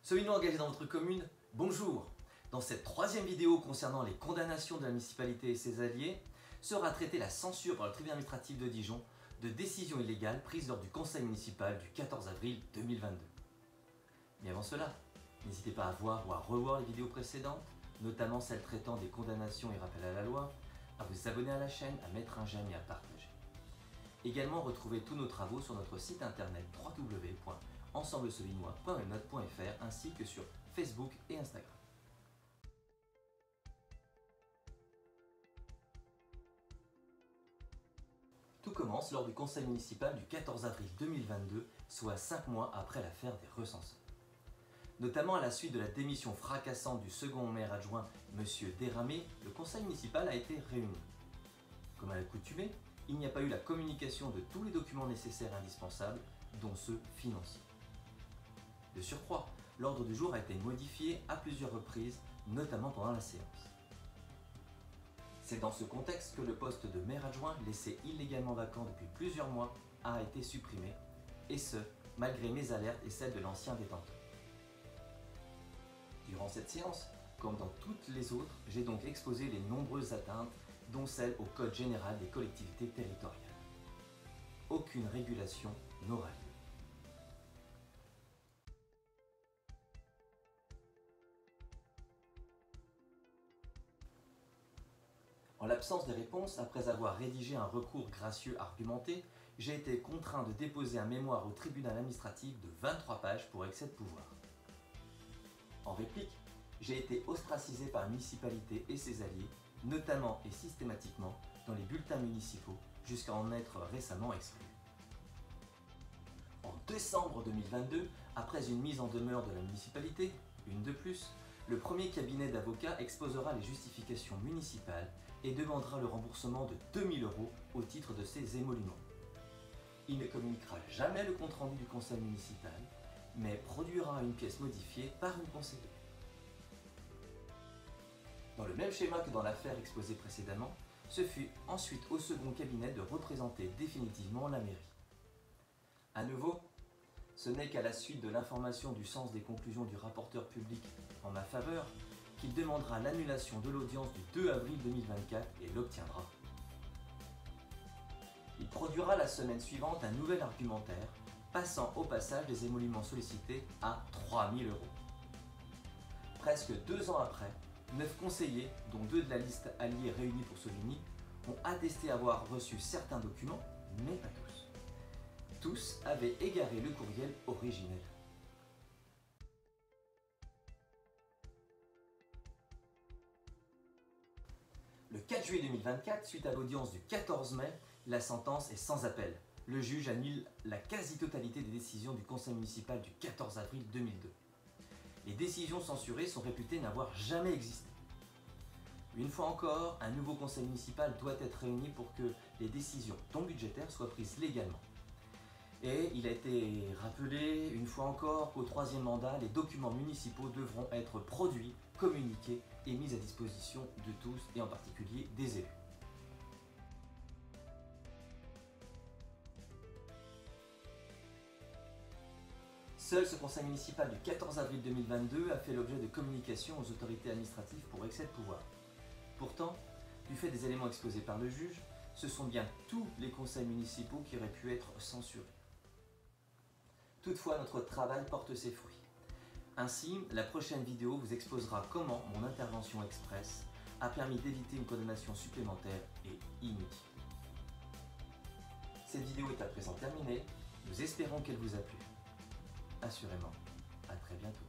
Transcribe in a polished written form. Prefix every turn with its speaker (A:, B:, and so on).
A: Soyez-nous engagés dans votre commune, bonjour! Dans cette troisième vidéo concernant les condamnations de la municipalité et ses alliés, sera traitée la censure par le tribunal administratif de Dijon de décisions illégales prises lors du conseil municipal du 14 avril 2022. Mais avant cela, n'hésitez pas à voir ou à revoir les vidéos précédentes, notamment celles traitant des condamnations et rappels à la loi, à vous abonner à la chaîne, à mettre un j'aime et à partager. Également, retrouvez tous nos travaux sur notre site internet www.ensemblesovinois.webnote.fr ainsi que sur Facebook et Instagram. Tout commence lors du conseil municipal du 14 avril 2022, soit 5 mois après l'affaire des recenseurs. Notamment à la suite de la démission fracassante du second maire adjoint, M. Déramé, le conseil municipal a été réuni. Comme à l'accoutumée, il n'y a pas eu la communication de tous les documents nécessaires et indispensables, dont ceux financiers. De surcroît, l'ordre du jour a été modifié à plusieurs reprises, notamment pendant la séance. C'est dans ce contexte que le poste de maire adjoint, laissé illégalement vacant depuis plusieurs mois, a été supprimé, et ce, malgré mes alertes et celles de l'ancien détenteur. Durant cette séance, comme dans toutes les autres, j'ai donc exposé les nombreuses atteintes, dont celle au Code général des collectivités territoriales. Aucune régulation n'aura lieu. En l'absence de réponse, après avoir rédigé un recours gracieux argumenté, j'ai été contraint de déposer un mémoire au tribunal administratif de 23 pages pour excès de pouvoir. En réplique, j'ai été ostracisé par la municipalité et ses alliés, notamment et systématiquement dans les bulletins municipaux, jusqu'à en être récemment exclu. En décembre 2022, après une mise en demeure de la municipalité, une de plus, le premier cabinet d'avocats exposera les justifications municipales et demandera le remboursement de 2 000 € au titre de ces émoluments. Il ne communiquera jamais le compte-rendu du conseil municipal, mais produira une pièce modifiée par une conseillère. Dans le même schéma que dans l'affaire exposée précédemment, ce fut ensuite au second cabinet de représenter définitivement la mairie. À nouveau, ce n'est qu'à la suite de l'information du sens des conclusions du rapporteur public en ma faveur qu'il demandera l'annulation de l'audience du 2 avril 2024 et l'obtiendra. Il produira la semaine suivante un nouvel argumentaire, passant au passage des émoluments sollicités à 3 000 €. Presque 2 ans après, 9 conseillers, dont 2 de la liste alliée réunis pour Soligny, ont attesté avoir reçu certains documents, mais pas tous. Tous avaient égaré le courriel originel. Le 4 juillet 2024, suite à l'audience du 14 mai, la sentence est sans appel. Le juge annule la quasi-totalité des décisions du conseil municipal du 14 avril 2002. Les décisions censurées sont réputées n'avoir jamais existé. Une fois encore, un nouveau conseil municipal doit être réuni pour que les décisions, dont budgétaires, soient prises légalement. Et il a été rappelé une fois encore qu'au troisième mandat, les documents municipaux devront être produits, communiqués et mis à disposition de tous et en particulier des élus. Seul ce conseil municipal du 14 avril 2022 a fait l'objet de communications aux autorités administratives pour excès de pouvoir. Pourtant, du fait des éléments exposés par le juge, ce sont bien tous les conseils municipaux qui auraient pu être censurés. Toutefois, notre travail porte ses fruits. Ainsi, la prochaine vidéo vous exposera comment mon intervention express a permis d'éviter une condamnation supplémentaire et inutile. Cette vidéo est à présent terminée, nous espérons qu'elle vous a plu. Assurément, à très bientôt.